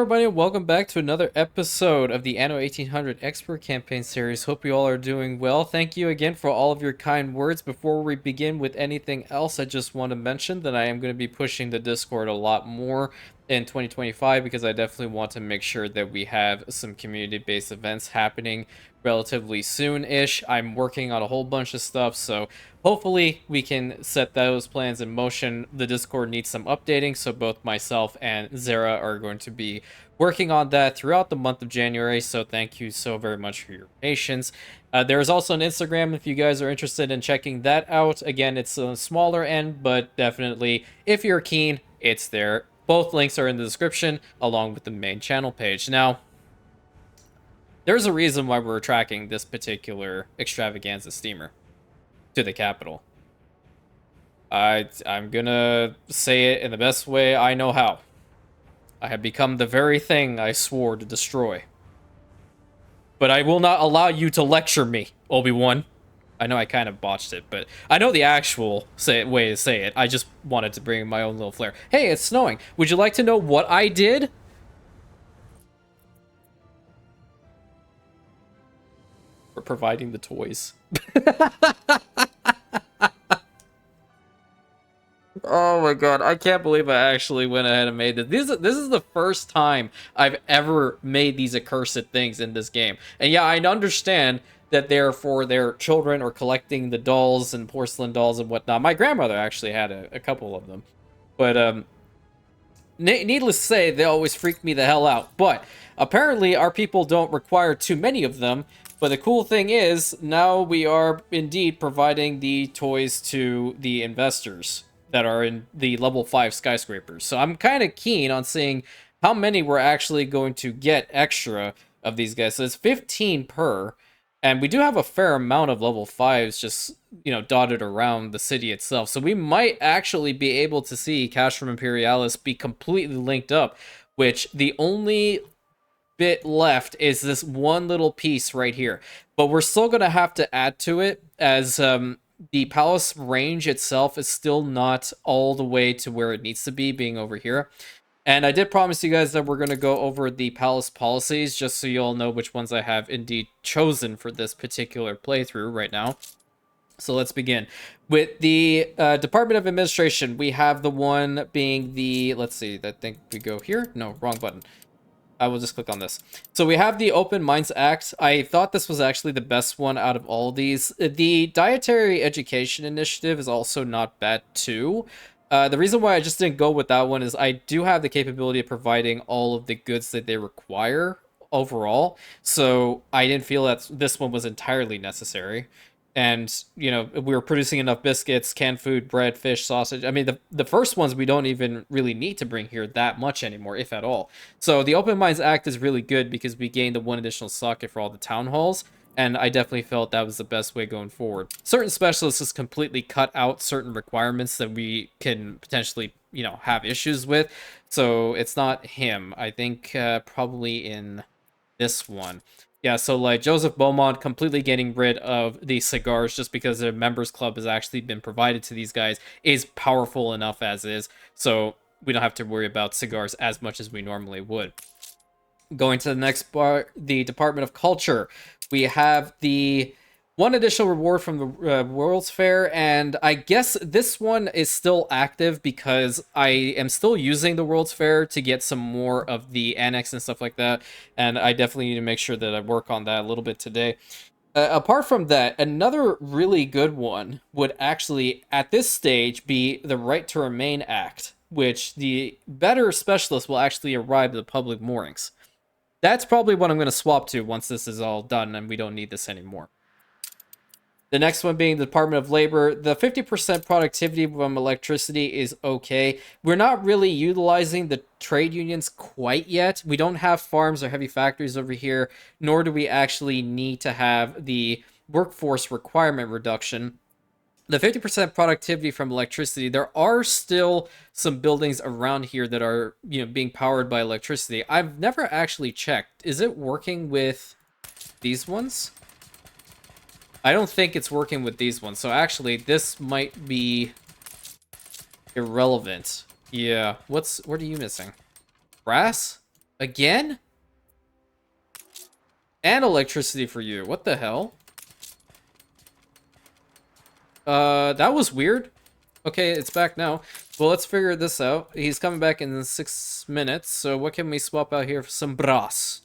everybody, and welcome back to another episode of the Anno 1800 Expert Campaign series. Hope you all are doing well. Thank you again for all of your kind words. Before we begin with anything else, I just want to mention that I am going to be pushing the Discord a lot more in 2025 because I definitely want to make sure that we have some community-based events happening relatively soon-ish. I'm working on a whole bunch of stuff, so hopefully we can set those plans in motion. The Discord needs some updating, so both myself and Zara are going to be working on that throughout the month of January, so thank you so very much for your patience. There is also an Instagram if you guys are interested in checking that out. Again, it's a smaller end, but definitely, if you're keen, it's there. Both links are in the description, along with the main channel page. Now, there's a reason why we're tracking this particular extravaganza steamer to the capital. I'm gonna say it in the best way I know how. I have become the very thing I swore to destroy. But I will not allow you to lecture me, Obi-Wan. I know I kind of botched it, but I know the actual way to say it. I just wanted to bring my own little flair. Hey, it's snowing. Would you like to know what I did? For providing the toys. Oh my god, I can't believe I actually went ahead and made this. This is the first time I've ever made these accursed things in this game. And yeah, I understand that they're for their children or collecting the dolls and porcelain dolls and whatnot. My grandmother actually had a couple of them. But, needless to say, they always freak me the hell out. But apparently our people don't require too many of them. But the cool thing is, now we are indeed providing the toys to the investors that are in the level 5 skyscrapers. So I'm kind of keen on seeing how many we're actually going to get extra of these guys. So it's 15 per, and we do have a fair amount of level 5s just, you know, dotted around the city itself. So we might actually be able to see Castrum Imperialis be completely linked up, which the only bit left is this one little piece right here. But we're still going to have to add to it as the palace range itself is still not all the way to where it needs to be, being over here. And I did promise you guys that we're going to go over the palace policies, just so you all know which ones I have indeed chosen for this particular playthrough right now. So let's begin. With the Department of Administration, we have the one being the, let's see, I think we go here. No, wrong button. I will just click on this. So we have the Open Minds Act. I thought this was actually the best one out of all of these. The Dietary Education Initiative is also not bad too. The reason why I just didn't go with that one is I do have the capability of providing all of the goods that they require overall. So I didn't feel that this one was entirely necessary. And, you know, we were producing enough biscuits, canned food, bread, fish, sausage. I mean, the first ones we don't even really need to bring here that much anymore, if at all. So the Open Minds Act is really good because we gained the one additional socket for all the town halls. And I definitely felt that was the best way going forward. Certain specialists just completely cut out certain requirements that we can potentially, you know, have issues with. So it's not him. I think probably in this one. Yeah, so like Joseph Beaumont completely getting rid of the cigars just because the members club has actually been provided to these guys is powerful enough as is. So we don't have to worry about cigars as much as we normally would. Going to the next part, the Department of Culture. We have the one additional reward from the World's Fair, and I guess this one is still active because I am still using the World's Fair to get some more of the annex and stuff like that, and I definitely need to make sure that I work on that a little bit today. Apart from that, another really good one would actually, at this stage, be the Right to Remain Act, which the better specialist will actually arrive at the public moorings. That's probably what I'm going to swap to once this is all done and we don't need this anymore. The next one being the Department of Labor. The 50% productivity from electricity is okay. We're not really utilizing the trade unions quite yet. We don't have farms or heavy factories over here, nor do we actually need to have the workforce requirement reduction. The 50% productivity from electricity, there are still some buildings around here that are, you know, being powered by electricity. I've never actually checked. Is it working with these ones? I don't think it's working with these ones, so actually this might be irrelevant. Yeah, what are you missing? Brass? Again? And electricity for you. What the hell? That was weird. Okay, it's back now. Well, let's figure this out. He's coming back in 6 minutes, so what can we swap out here for some brass?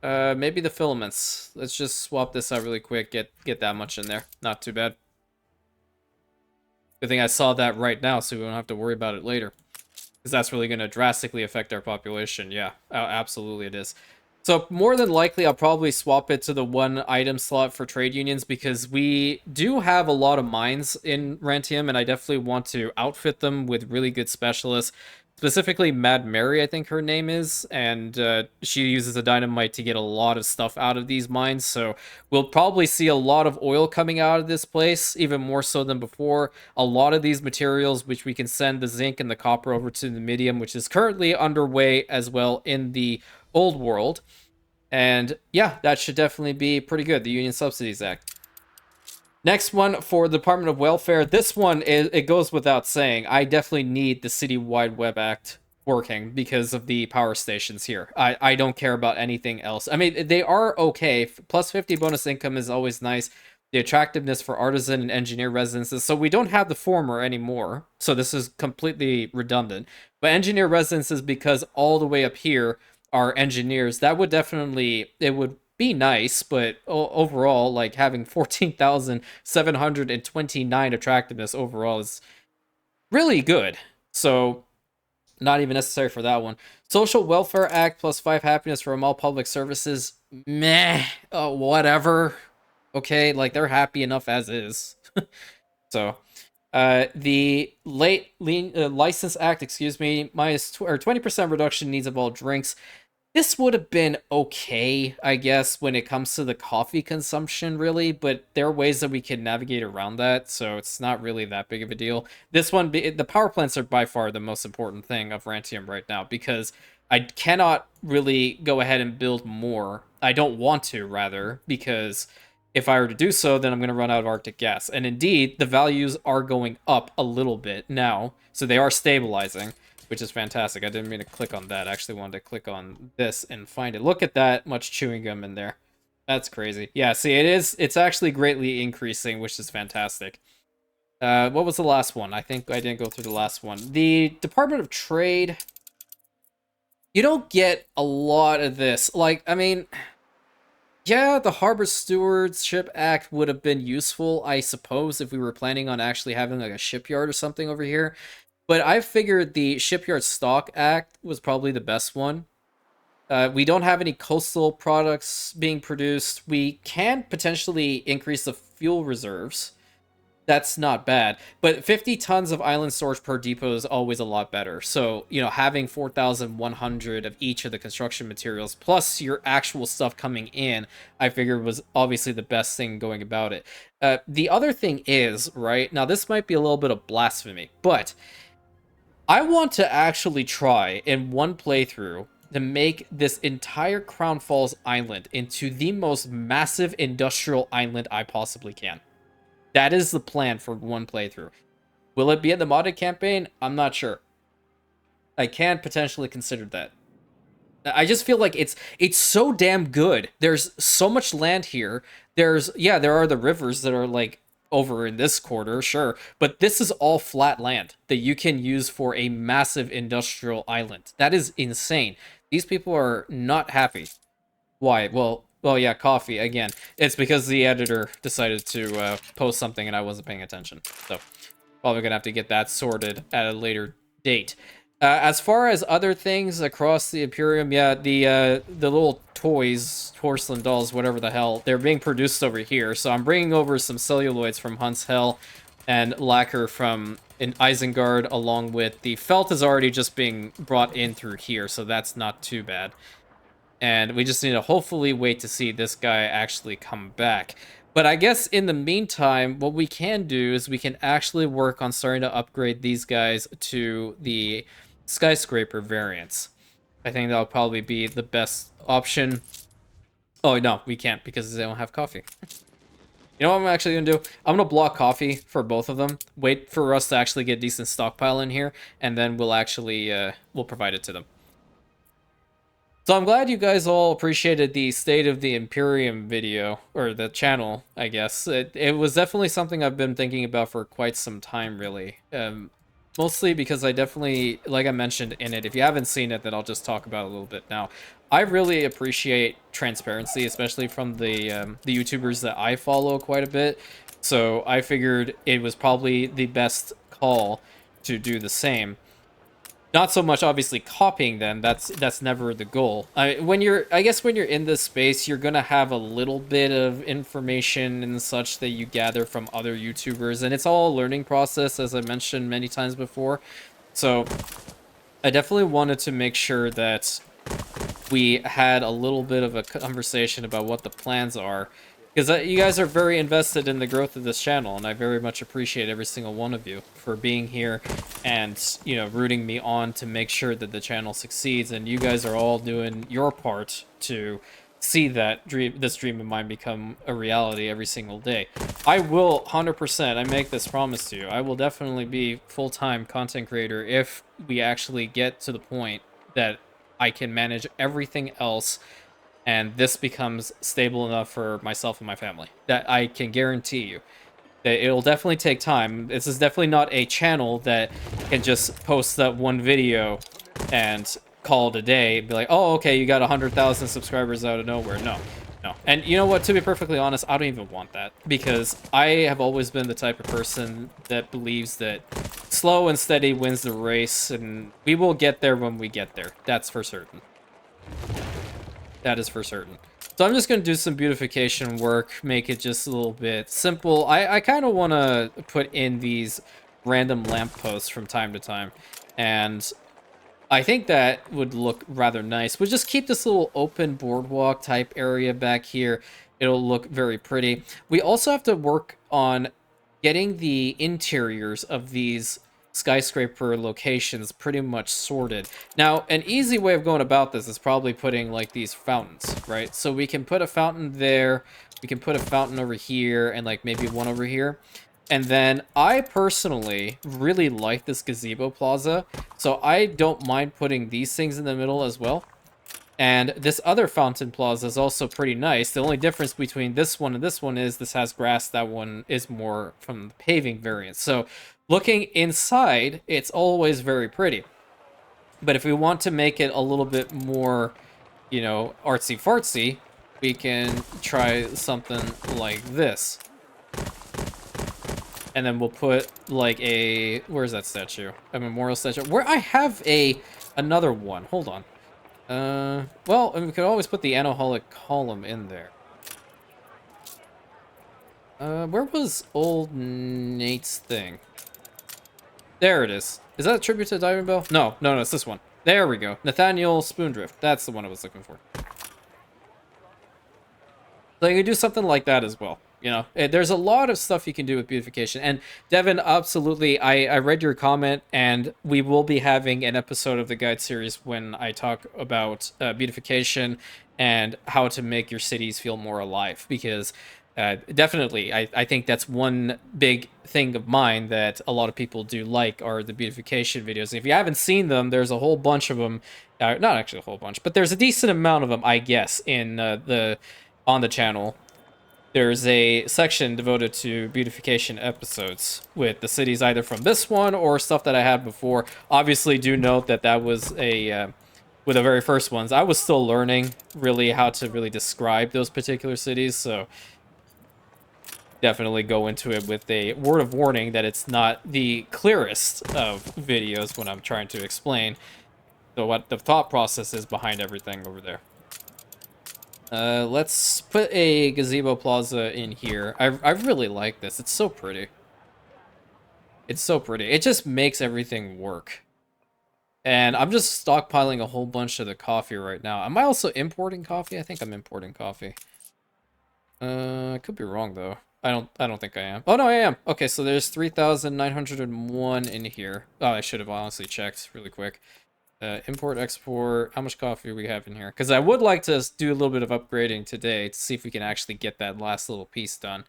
Maybe the filaments. Let's just swap this out really quick, get that much in there. Not too bad. Good thing I saw that right now, so we don't have to worry about it later. Because that's really going to drastically affect our population. Yeah, absolutely it is. So more than likely, I'll probably swap it to the one item slot for trade unions because we do have a lot of mines in Rantium, and I definitely want to outfit them with really good specialists. Specifically, Mad Mary, I think her name is, and she uses a dynamite to get a lot of stuff out of these mines, so we'll probably see a lot of oil coming out of this place, even more so than before. A lot of these materials, which we can send the zinc and the copper over to the medium, which is currently underway as well in the old world. And yeah, that should definitely be pretty good, the Union Subsidies Act. Next one for the Department of Welfare. This one, it goes without saying. I definitely need the Citywide Web Act working because of the power stations here. I don't care about anything else. I mean, they are okay. Plus 50 bonus income is always nice. The attractiveness for artisan and engineer residences. So we don't have the former anymore. So this is completely redundant. But engineer residences, because all the way up here are engineers, that would definitely, it would be nice, but overall, like having 14,729 attractiveness overall is really good. So not even necessary for that one. Social Welfare Act plus 5 happiness from all public services. Meh. Whatever. Okay, like they're happy enough as is. So the license act, excuse me, minus 20% reduction needs of all drinks. This would have been okay, I guess, when it comes to the coffee consumption, really, but there are ways that we can navigate around that, so it's not really that big of a deal. This one, the power plants are by far the most important thing of Rantium right now, because I cannot really go ahead and build more. I don't want to, rather, because if I were to do so, then I'm going to run out of Arctic gas. And indeed, the values are going up a little bit now, so they are stabilizing, which is fantastic. I didn't mean to click on that. I actually wanted to click on this and find it. Look at that much chewing gum in there. That's crazy. Yeah, see, it's actually greatly increasing, which is fantastic. What was the last one? I think I didn't go through the last one. The Department of Trade. You don't get a lot of this. Like, I mean, yeah, the Harbor Stewardship Act would have been useful, I suppose, if we were planning on actually having like a shipyard or something over here. But I figured the Shipyard Stock Act was probably the best one. We don't have any coastal products being produced. We can potentially increase the fuel reserves. That's not bad. But 50 tons of island storage per depot is always a lot better. So, you know, having 4,100 of each of the construction materials, plus your actual stuff coming in, I figured was obviously the best thing going about it. The other thing is, right, now this might be a little bit of blasphemy, but I want to actually try in one playthrough to make this entire Crown Falls island into the most massive industrial island I possibly can. That is the plan for one playthrough. Will it be in the modded campaign? I'm not sure. I can potentially consider that. I just feel like it's so damn good. There's so much land here. There are the rivers that are like over in this quarter, sure, but this is all flat land that you can use for a massive industrial island. That is insane. These people are not happy. Why? Well, yeah, coffee again. It's because the editor decided to post something and I wasn't paying attention. So probably gonna have to get that sorted at a later date. As far as other things across the Imperium, yeah, the little toys, porcelain dolls, whatever the hell, they're being produced over here. So I'm bringing over some celluloids from Hunt's Hell and lacquer from in Isengard, along with the felt is already just being brought in through here, so that's not too bad. And we just need to hopefully wait to see this guy actually come back. But I guess in the meantime, what we can do is we can actually work on starting to upgrade these guys to the Skyscraper variants. I think that'll probably be the best option. Oh, no, we can't because they don't have coffee. You know what I'm actually going to do? I'm going to block coffee for both of them. Wait for us to actually get a decent stockpile in here, and then we'll actually we'll provide it to them. So I'm glad you guys all appreciated the State of the Imperium video, or the channel, I guess. It was definitely something I've been thinking about for quite some time, really. Mostly because I definitely, like I mentioned in it, if you haven't seen it, then I'll just talk about it a little bit now. I really appreciate transparency, especially from the YouTubers that I follow quite a bit. So I figured it was probably the best call to do the same. Not so much obviously copying them. That's never the goal. I guess when you're in this space, you're gonna have a little bit of information and such that you gather from other YouTubers, and it's all a learning process, as I mentioned many times before. So I definitely wanted to make sure that we had a little bit of a conversation about what the plans are, because you guys are very invested in the growth of this channel, and I very much appreciate every single one of you for being here and, you know, rooting me on to make sure that the channel succeeds, and you guys are all doing your part to see that this dream of mine become a reality every single day. I will 100%, I make this promise to you, I will definitely be full-time content creator if we actually get to the point that I can manage everything else and this becomes stable enough for myself and my family. That I can guarantee you. That it'll definitely take time. This is definitely not a channel that can just post that one video and call it a day. Be like, oh, okay, you got 100,000 subscribers out of nowhere. No, no. And you know what? To be perfectly honest, I don't even want that. Because I have always been the type of person that believes that slow and steady wins the race. And we will get there when we get there. That's for certain. That is for certain. So I'm just going to do some beautification work, make it just a little bit simple. I kind of want to put in these random lampposts from time to time. And I think that would look rather nice. We'll just keep this little open boardwalk type area back here. It'll look very pretty. We also have to work on getting the interiors of these skyscraper locations pretty much sorted. Now, an easy way of going about this is probably putting like these fountains, right? So we can put a fountain there, we can put a fountain over here, and like maybe one over here. And then I personally really like this gazebo plaza, so I don't mind putting these things in the middle as well. And this other fountain plaza is also pretty nice. The only difference between this one and this one is this has grass. That one is more from the paving variant. So looking inside, it's always very pretty. But if we want to make it a little bit more, you know, artsy-fartsy, we can try something like this. And then we'll put like a, where's that statue? A memorial statue. Where I have another one. Hold on. Well, and we could always put the Anno column in there. Where was old Nate's thing? There it is. Is that a tribute to Diving Bell? No, no, no, it's this one. There we go. Nathaniel Spoondrift. That's the one I was looking for. So you can do something like that as well. You know, there's a lot of stuff you can do with beautification. And Devin, absolutely, I read your comment, and we will be having an episode of the guide series when I talk about beautification and how to make your cities feel more alive. Because definitely, I think that's one big thing of mine that a lot of people do like are the beautification videos. If you haven't seen them, there's a whole bunch of them. Not actually a whole bunch, but there's a decent amount of them, I guess, in on the channel. There's a section devoted to beautification episodes with the cities either from this one or stuff that I had before. Obviously, do note that that was with the very first ones. I was still learning really how to really describe those particular cities, so definitely go into it with a word of warning that it's not the clearest of videos when I'm trying to explain what the thought process is behind everything over there. Let's put a gazebo plaza in here. I really like this. It's so pretty. It's so pretty. It just makes everything work. And I'm just stockpiling a whole bunch of the coffee right now. Am I also importing coffee? I think I'm importing coffee. I could be wrong though. I don't think I am. Oh no, I am. Okay, so there's 3,901 in here. Oh, I should have honestly checked really quick. Import, export, how much coffee we have in here? Because I would like to do a little bit of upgrading today to see if we can actually get that last little piece done.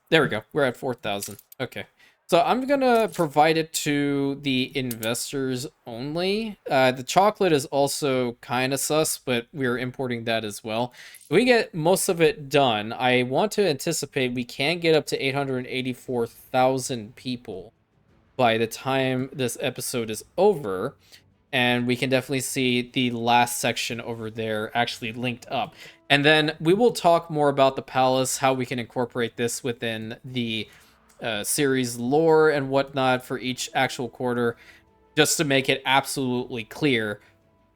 There we go. We're at 4,000. Okay. So I'm gonna provide it to the investors only. The chocolate is also kind of sus, but we're importing that as well. If we get most of it done, I want to anticipate we can get up to 884,000 people by the time this episode is over. And we can definitely see the last section over there actually linked up. And then we will talk more about the palace, how we can incorporate this within the series lore and whatnot for each actual quarter, just to make it absolutely clear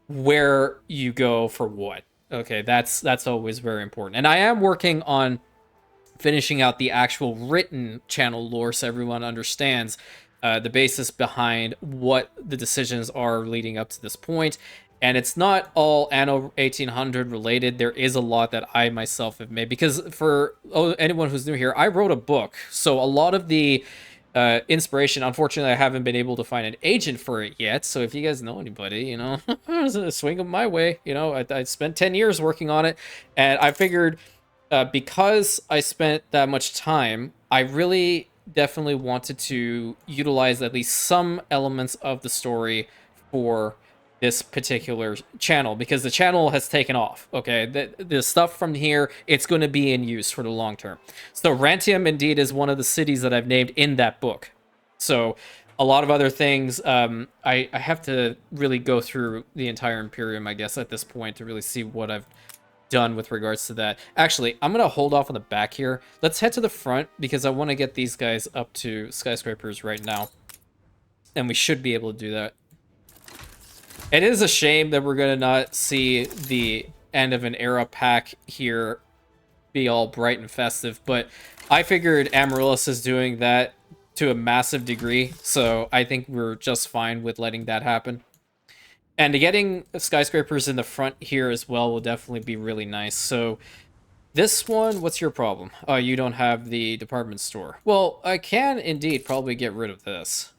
where you go for what. Okay, that's always very important. And I am working on finishing out the actual written channel lore so everyone understands the basis behind what the decisions are leading up to this point. And it's not all Anno 1800 related. There is a lot that I myself have made because for anyone who's new here, I wrote a book. So a lot of the inspiration, unfortunately, I haven't been able to find an agent for it yet. So if you guys know anybody, you know, swing them my way. You know, I spent 10 years working on it, and I figured because I spent that much time, I really definitely wanted to utilize at least some elements of the story for this particular channel because the channel has taken off. Okay, the stuff from here, it's going to be in use for the long term. So Rantium indeed is one of the cities that I've named in that book. So a lot of other things, I have to really go through the entire Imperium, I guess, at this point to really see what I've done with regards to that. Actually, I'm gonna hold off on the back here. Let's head to the front because I want to get these guys up to skyscrapers right now, and we should be able to do that. It is a shame that we're gonna not see the end of an era pack here be all bright and festive, but I figured Amaryllis is doing that to a massive degree, so I think we're just fine with letting that happen. And getting skyscrapers in the front here as well will definitely be really nice. So this one, what's your problem? Oh, you don't have the department store. Well, I can indeed probably get rid of this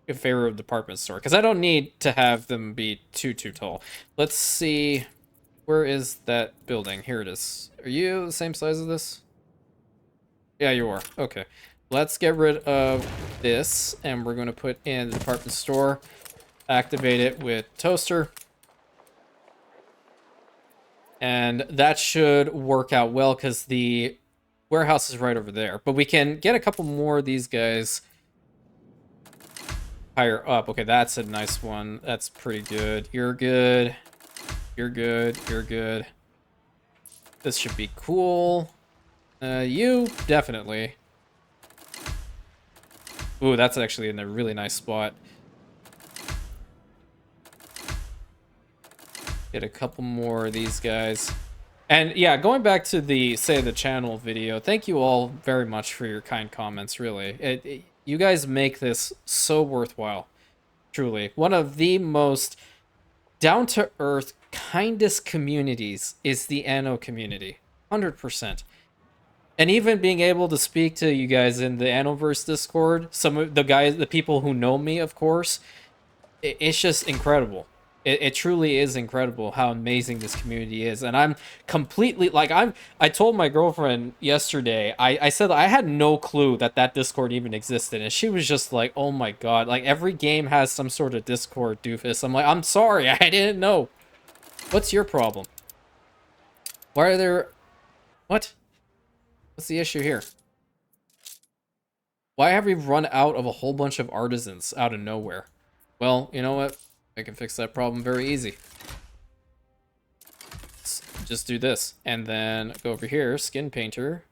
in favor of department store because I don't need to have them be too tall. Let's see. Where is that building? Here it is. Are you the same size as this? Yeah, you are. Okay. Let's get rid of this, and we're going to put in the department store. Activate it with toaster. And that should work out well because the warehouse is right over there. But we can get a couple more of these guys higher up. Okay, that's a nice one. That's pretty good. You're good. You're good. You're good. This should be cool. You, definitely. Ooh, that's actually in a really nice spot. Get a couple more of these guys. And yeah, going back to the Say the Channel video, thank you all very much for your kind comments, really. You guys make this so worthwhile. Truly. One of the most down-to-earth, kindest communities is the Anno community. 100%. And even being able to speak to you guys in the Annoverse Discord, some of the guys, the people who know me, of course, it's just incredible. It truly is incredible how amazing this community is. And I'm completely, like, I told my girlfriend yesterday, I said I had no clue that that Discord even existed. And she was just like, oh my God, like every game has some sort of Discord doofus. I'm like, I'm sorry, I didn't know. What's your problem? Why are there, what? What's the issue here? Why have we run out of a whole bunch of artisans out of nowhere? Well, you know what? I can fix that problem very easy. Let's just do this. And then go over here, skin painter.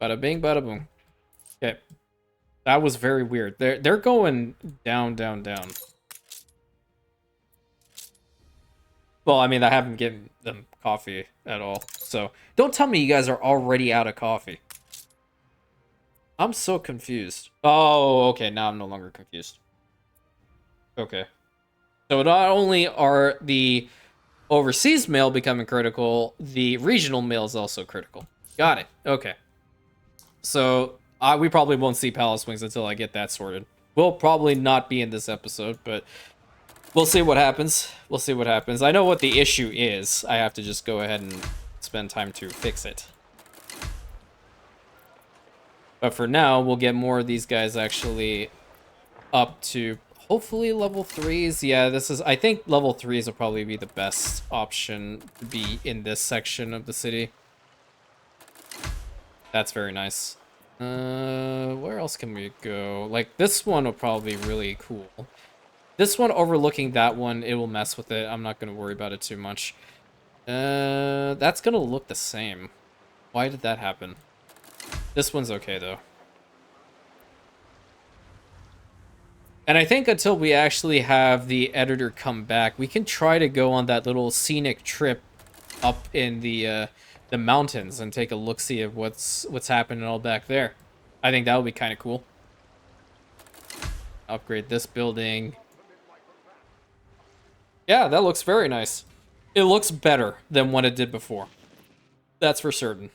Bada bing, bada boom. Okay. That was very weird. They're going down, down, down. Well, I mean, I haven't given them coffee at all. So don't tell me you guys are already out of coffee. I'm so confused. Oh, okay. Now I'm no longer confused. Okay. So not only are the overseas mail becoming critical, the regional mail is also critical. Got it. Okay. So we probably won't see Palace Wings until I get that sorted. We'll probably not be in this episode, but we'll see what happens. We'll see what happens. I know what the issue is. I have to just go ahead and spend time to fix it. But for now, we'll get more of these guys actually up to hopefully level 3s. Yeah, this is, I think level 3s will probably be the best option to be in this section of the city. That's very nice. Where else can we go? Like, this one will probably be really cool. This one overlooking that one, it will mess with it. I'm not going to worry about it too much. That's going to look the same. Why did that happen? This one's okay, though. And I think until we actually have the editor come back, we can try to go on that little scenic trip up in the mountains and take a look-see of what's happening all back there. I think that would be kind of cool. Upgrade this building. Yeah, that looks very nice. It looks better than what it did before. That's for certain.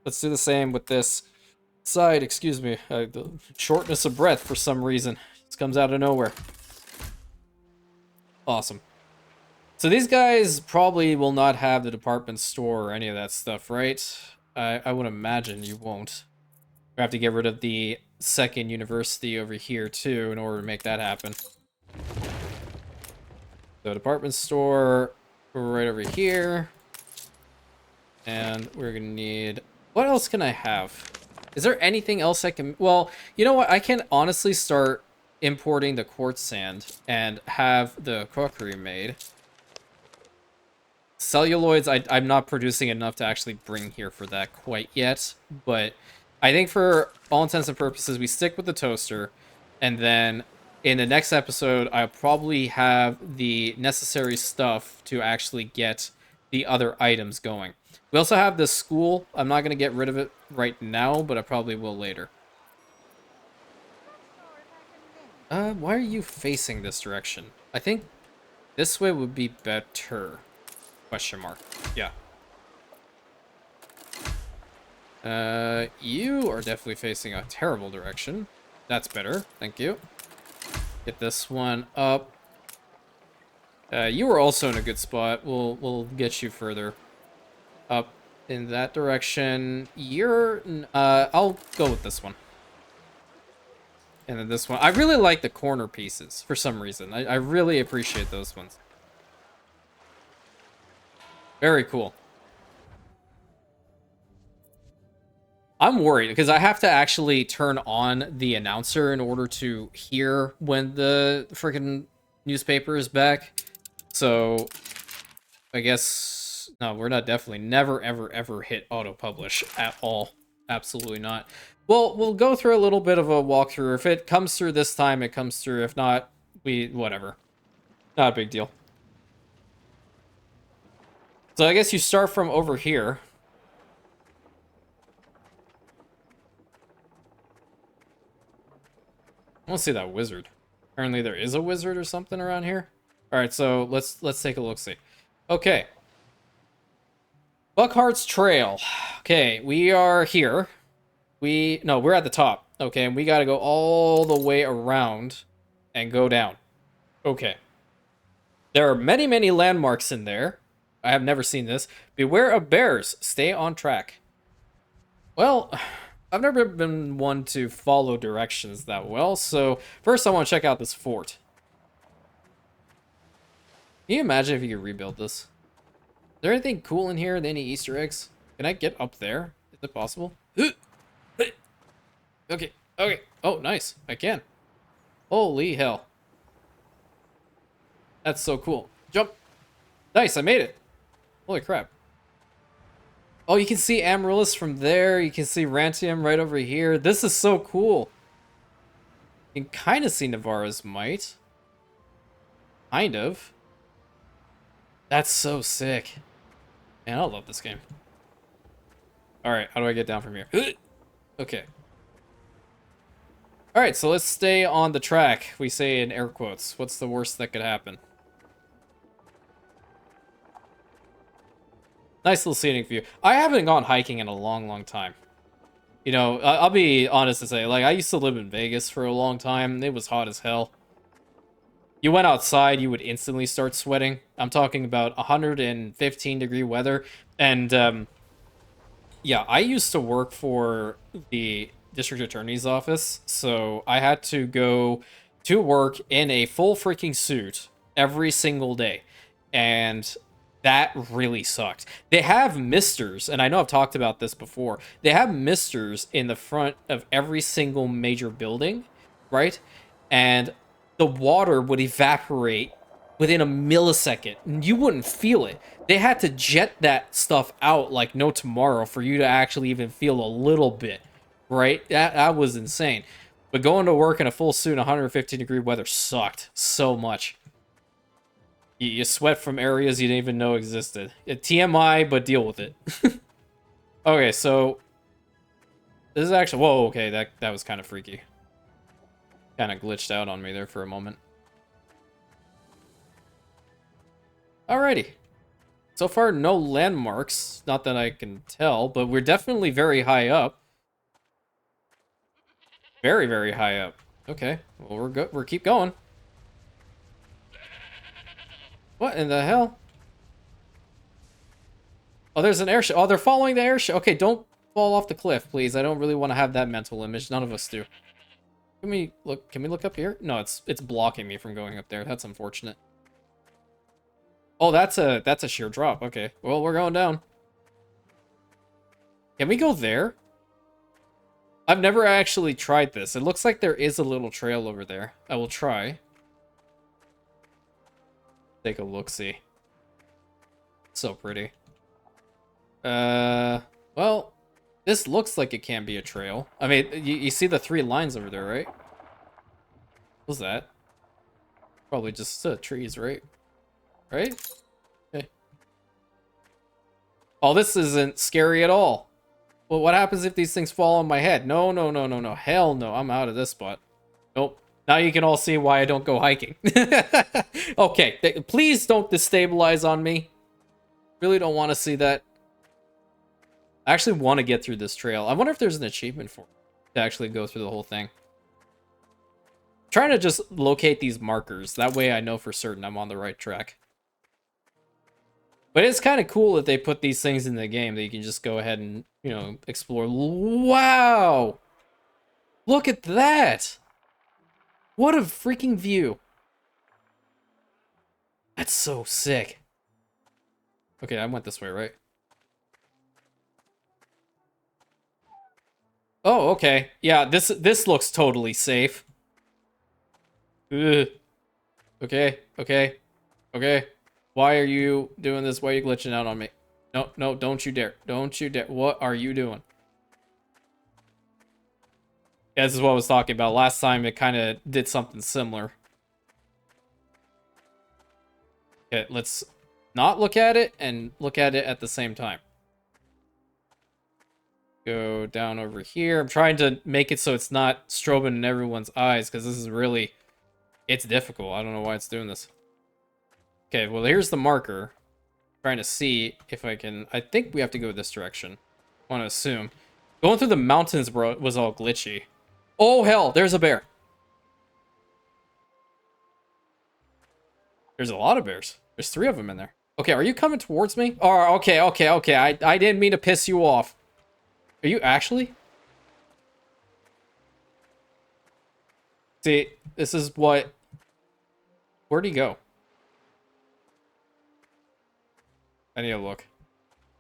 Let's do the same with this side. Excuse me. The shortness of breath for some reason. Just comes out of nowhere. Awesome. So these guys probably will not have the department store or any of that stuff, right? I would imagine you won't. We have to get rid of the second university over here, too, in order to make that happen. So department store right over here. And we're gonna need... What else can I have? Is there anything else I can... Well, you know what? I can honestly start importing the quartz sand and have the crockery made. Celluloids, I'm not producing enough to actually bring here for that quite yet. But I think for all intents and purposes, we stick with the toaster. And then in the next episode, I'll probably have the necessary stuff to actually get the other items going. We also have this school. I'm not going to get rid of it right now, but I probably will later. Why are you facing this direction? I think this way would be better. Question mark. Yeah. You are definitely facing a terrible direction. That's better. Thank you. Get this one up. You are also in a good spot. We'll get you further up in that direction. You're... I'll go with this one. And then this one. I really like the corner pieces for some reason. I really appreciate those ones. Very cool. I'm worried because I have to actually turn on the announcer in order to hear when the freaking newspaper is back. So I guess no, we're not definitely never ever hit auto publish at all. Absolutely not. Well, we'll go through a little bit of a walkthrough. If it comes through this time, it comes through. If not, whatever. Not a big deal. So I guess you start from over here. I want to see that wizard. Apparently there is a wizard or something around here. All right, so let's take a look-see. Okay. Buckhart's Trail. Okay, we are here. No, we're at the top. Okay, and we got to go all the way around and go down. Okay. There are many landmarks in there. I have never seen this. Beware of bears. Stay on track. Well, I've never been one to follow directions that well, so first I want to check out this fort. Can you imagine if you could rebuild this? Is there anything cool in here? Any Easter eggs? Can I get up there? Is it possible? Okay. Oh, nice. I can. Holy hell. That's so cool. Jump. Nice, I made it. Holy crap. Oh, you can see Amaryllis from there. You can see Rantium right over here. This is so cool. You can kind of see Navarra's Might. Kind of. That's so sick. Man, I love this game. Alright, how do I get down from here? Okay. Alright, so let's stay on the track. We say in air quotes. What's the worst that could happen? Nice little scenic view. I haven't gone hiking in a long time. You know, I'll be honest to say, like, I used to live in Vegas for a long time. It was hot as hell. You went outside, you would instantly start sweating. I'm talking about 115-degree weather. And Yeah, I used to work for the district attorney's office, so I had to go to work in a full freaking suit every single day. And that really sucked. They have misters, and I know I've talked about this before. They have misters in the front of every single major building, right? And the water would evaporate within a millisecond. You wouldn't feel it. They had to jet that stuff out like no tomorrow for you to actually even feel a little bit, right? That was insane. But going to work in a full suit in 150-degree weather sucked so much. You sweat from areas you didn't even know existed. TMI, but deal with it. Okay, so this is actually... Whoa, okay, that was kind of freaky. Kind of glitched out on me there for a moment. Alrighty. So far, no landmarks. Not that I can tell, but we're definitely very high up. Very, very high up. Okay, well, we're good. We're keep going. What in the hell? Oh, there's an airship. Oh, they're following the airship. Okay, don't fall off the cliff, please. I don't really want to have that mental image. None of us do. Can we look up here? No, it's blocking me from going up there. That's unfortunate. Oh, that's a sheer drop. Okay. Well, we're going down. Can we go there? I've never actually tried this. It looks like there is a little trail over there. I will try. Take a look-see. So pretty. Well, this looks like it can be a trail. I mean, you see the 3 lines over there, right? What's that? Probably just trees, right? Right? Okay. Oh, this isn't scary at all. Well, what happens if these things fall on my head? No, no, no, no, no. Hell no. I'm out of this spot. Nope. Now you can all see why I don't go hiking. Okay, please don't destabilize on me. Really don't want to see that. I actually want to get through this trail. I wonder if there's an achievement for it to actually go through the whole thing. I'm trying to just locate these markers. That way I know for certain I'm on the right track. But it's kind of cool that they put these things in the game that you can just go ahead and, you know, explore. Wow! Look at that! What a freaking view. That's so sick. Okay, I went this way, right? Oh, okay. Yeah, this looks totally safe. Ugh. Okay, okay, okay. Why are you doing this? Why are you glitching out on me? No, no, don't you dare. Don't you dare. What are you doing? Yeah, this is what I was talking about. Last time it kind of did something similar. Okay, let's not look at it and look at it at the same time. Go down over here. I'm trying to make it so it's not strobing in everyone's eyes because this is really... It's difficult. I don't know why it's doing this. Okay, well, here's the marker. Trying to see if I can... I think we have to go this direction. I want to assume. Going through the mountains, bro, was all glitchy. Oh, hell, there's a bear. There's a lot of bears. There's 3 of them in there. Okay, are you coming towards me? Oh, okay, okay, okay. I didn't mean to piss you off. Are you actually? See, this is what... Where'd he go? I need to look.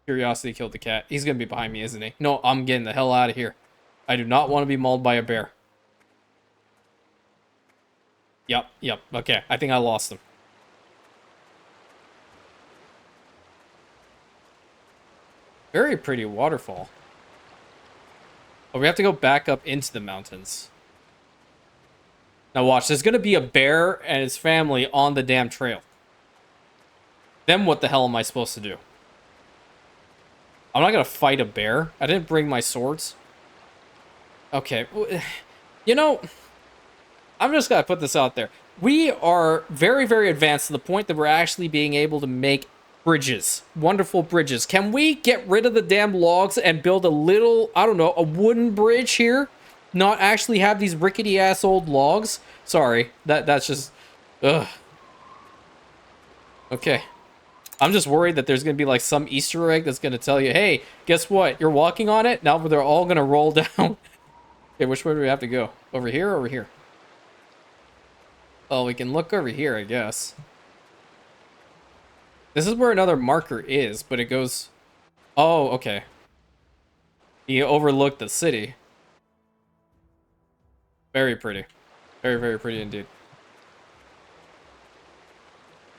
Curiosity killed the cat. He's gonna be behind me, isn't he? No, I'm getting the hell out of here. I do not want to be mauled by a bear. Yep, yep. Okay, I think I lost him. Very pretty waterfall. Oh, we have to go back up into the mountains. Now watch, there's gonna be a bear and his family on the damn trail. Then what the hell am I supposed to do? I'm not gonna fight a bear. I didn't bring my swords. Okay, you know, I'm just gonna put this out there. We are very, very advanced to the point that we're actually being able to make bridges. Wonderful bridges. Can we get rid of the damn logs and build a little, I don't know, a wooden bridge here? Not actually have these rickety ass old logs? Sorry, that's just, ugh. Okay. I'm just worried that there's going to be like some Easter egg that's going to tell you, hey, guess what? You're walking on it. Now they're all going to roll down. Okay, which way do we have to go? Over here or over here? Oh, we can look over here, I guess. This is where another marker is, but it goes... Oh, okay. You overlooked the city. Very pretty. Very, very pretty indeed.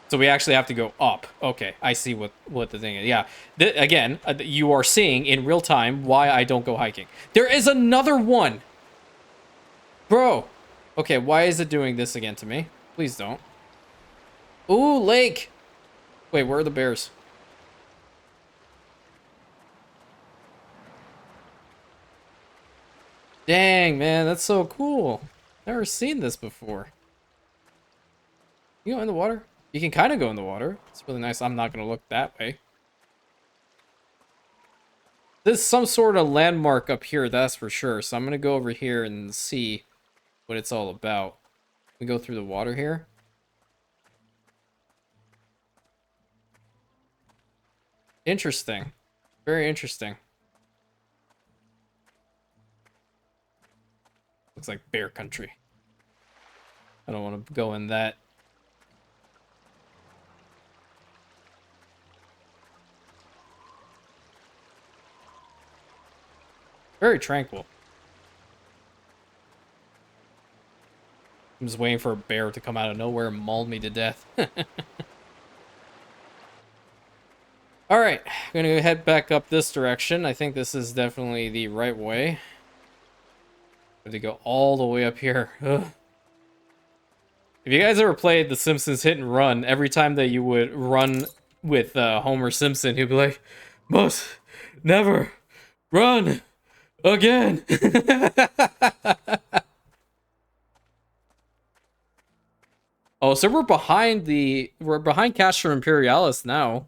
So we actually have to go up. Okay, I see what the thing is. Yeah, again, you are seeing in real time why I don't go hiking. There is another one! Bro! Okay, why is it doing this again to me? Please don't. Ooh, lake! Wait, where are the bears? Dang, man, that's so cool. Never seen this before. You go in the water? You can kind of go in the water. It's really nice. I'm not going to look that way. There's some sort of landmark up here, that's for sure. So I'm going to go over here and see what it's all about. We go through the water here. Interesting. Very interesting. Looks like bear country. I don't want to go in that. Very tranquil. I'm just waiting for a bear to come out of nowhere and maul me to death. Alright, I'm gonna head back up this direction. I think this is definitely the right way. I have to go all the way up here. Ugh. If you guys ever played The Simpsons Hit and Run, every time that you would run with Homer Simpson, he'd be like, must never run again. Oh, so we're behind Castra Imperialis now.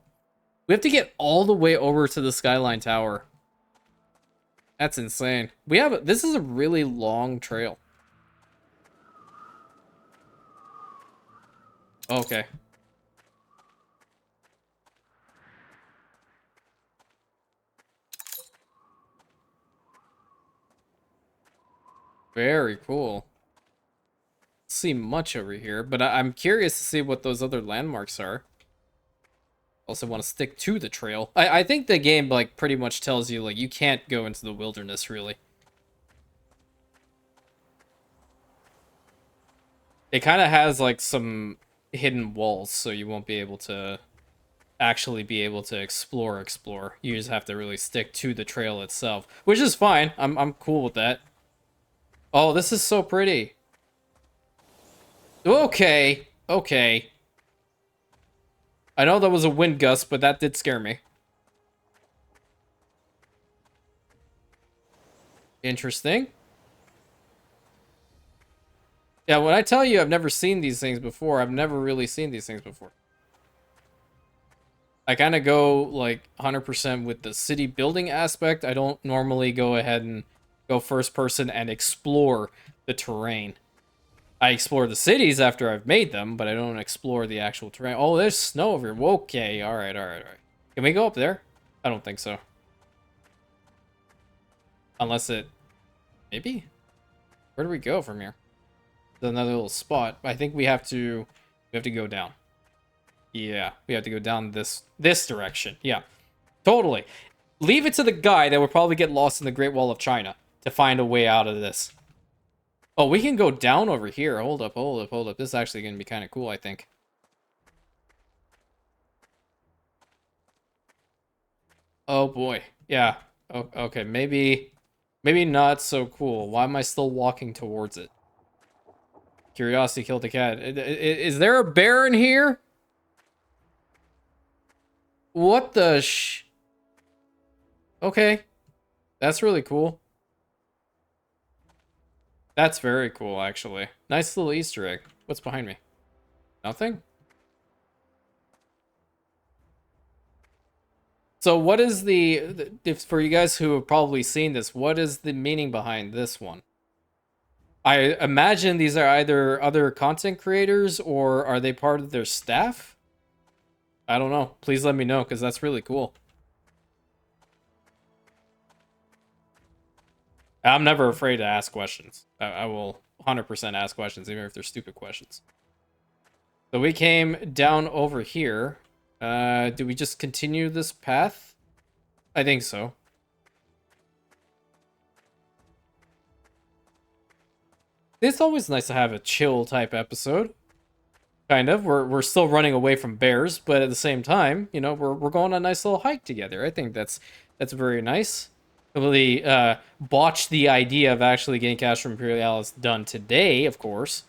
We have to get all the way over to the Skyline Tower. That's insane. This is a really long trail. Okay. Very cool. See much over here, but I'm curious to see what those other landmarks are. Also want to stick to the trail. I think the game like pretty much tells you like you can't go into the wilderness really. It kind of has like some hidden walls, so you won't be able to actually be able to explore. You just have to really stick to the trail itself, which is fine. I'm cool with that. Oh, this is so pretty. Okay, okay. I know that was a wind gust, but that did scare me. Interesting. Yeah, when I tell you I've never seen these things before, I've never really seen these things before. I kind of go like 100% with the city building aspect. I don't normally go ahead and go first person and explore the terrain. I explore the cities after I've made them, but I don't explore the actual terrain. Oh, there's snow over here. Okay, all right. Can we go up there? I don't think so. Unless it... Maybe? Where do we go from here? There's another little spot. I think we have to go down. Yeah, we have to go down this direction. Yeah, totally. Leave it to the guy that would probably get lost in the Great Wall of China to find a way out of this. Oh, we can go down over here. Hold up. This is actually going to be kind of cool, I think. Oh, boy. Yeah. Okay, maybe not so cool. Why am I still walking towards it? Curiosity killed the cat. Is there a bear in here? What the Okay. That's really cool. That's very cool, actually. Nice little Easter egg. What's behind me? Nothing? So what is if for you guys who have probably seen this, what is the meaning behind this one? I imagine these are either other content creators or are they part of their staff? I don't know. Please let me know, because that's really cool. I'm never afraid to ask questions. I will 100% ask questions, even if they're stupid questions. So we came down over here. Do we just continue this path? I think so. It's always nice to have a chill type episode. Kind of. We're still running away from bears, but at the same time, you know, we're going on a nice little hike together. I think that's very nice. Really botched the idea of actually getting Cash from Imperialis done today, of course.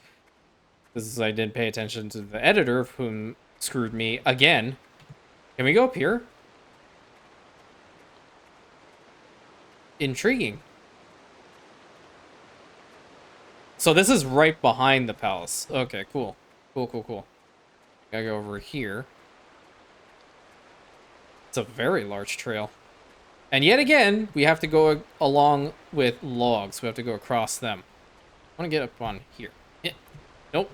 Because I didn't pay attention to the editor, whom screwed me again. Can we go up here? Intriguing. So this is right behind the palace. Okay, cool. Cool. Gotta go over here. It's a very large trail. And yet again, we have to go along with logs. We have to go across them. I want to get up on here. Yeah. Nope.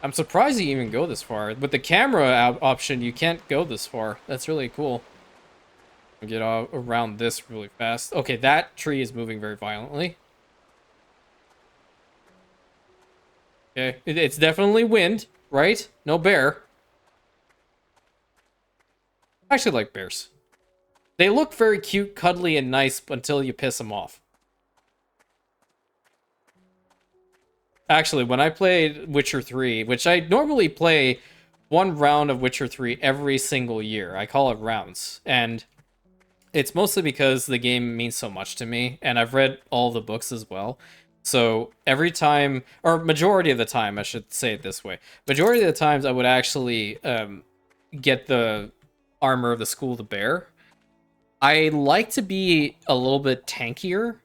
I'm surprised you even go this far. With the camera option, you can't go this far. That's really cool. I'll get around this really fast. Okay, that tree is moving very violently. Okay, it's definitely wind, right? No bear. I actually like bears. They look very cute, cuddly, and nice until you piss them off. Actually, when I played Witcher 3, which I normally play one round of Witcher 3 every single year. I call it rounds. And it's mostly because the game means so much to me, and I've read all the books as well. So every time, or majority of the time, I should say it this way, majority of the times I would actually get the armor of the School of the Bear. I like to be a little bit tankier,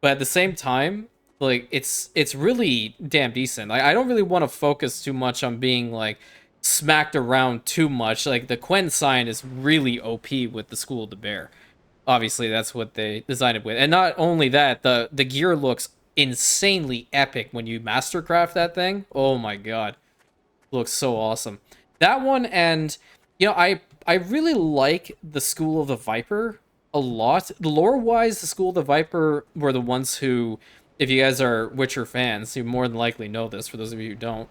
but at the same time, like it's really damn decent. Like I don't really want to focus too much on being like smacked around too much. Like the Quen sign is really OP with the School of the Bear. Obviously, that's what they designed it with. And not only that, the gear looks insanely epic when you mastercraft that thing. Oh my god. Looks so awesome. That one, and you know, I really like the School of the Viper a lot. Lore-wise, the School of the Viper were the ones who, if you guys are Witcher fans, you more than likely know this, for those of you who don't.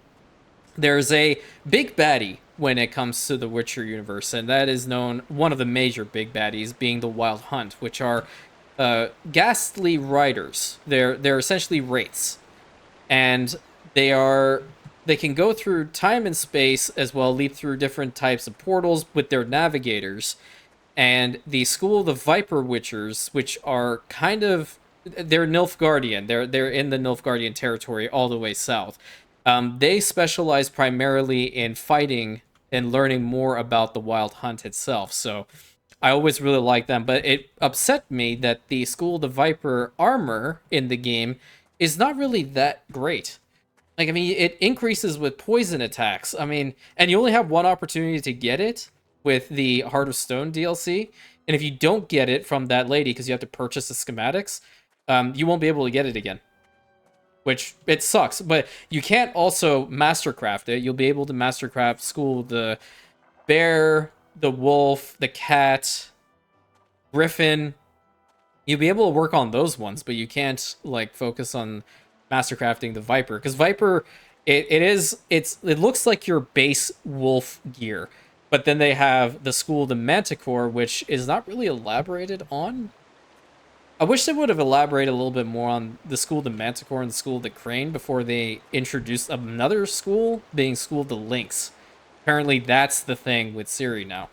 There's a big baddie when it comes to the Witcher universe, and that is known, one of the major big baddies being the Wild Hunt, which are ghastly riders. They're essentially wraiths, and they can go through time and space as well, leap through different types of portals with their navigators. And the School of the Viper Witchers, which are kind of, they're Nilfgaardian. They're in the Nilfgaardian territory all the way south. They specialize primarily in fighting and learning more about the Wild Hunt itself. So I always really liked them, but it upset me that the School of the Viper armor in the game is not really that great. Like, I mean, it increases with poison attacks. I mean, and you only have one opportunity to get it with the Heart of Stone DLC. And if you don't get it from that lady, because you have to purchase the schematics, you won't be able to get it again. Which, it sucks. But you can't also mastercraft it. You'll be able to mastercraft School the Bear, the Wolf, the Cat, Griffin. You'll be able to work on those ones, but you can't, like, focus on mastercrafting the Viper, because Viper, it looks like your base wolf gear, but then they have the School of the Manticore, which is not really elaborated on. I wish they would have elaborated a little bit more on the School of the Manticore and the School of the Crane before they introduced another school, being School of the Lynx. Apparently that's the thing with Ciri now.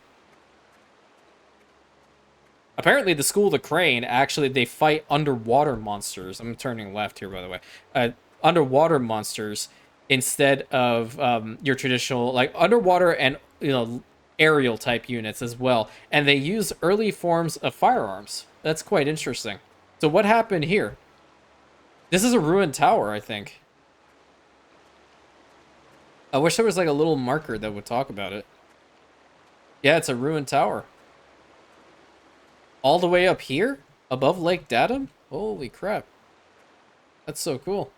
Apparently, the School of the Crane, actually, they fight underwater monsters. I'm turning left here, by the way. Underwater monsters instead of your traditional, like, underwater and, you know, aerial type units as well. And they use early forms of firearms. That's quite interesting. So what happened here? This is a ruined tower, I think. I wish there was, like, a little marker that would talk about it. Yeah, it's a ruined tower. All the way up here? Above Lake Datum? Holy crap. That's so cool.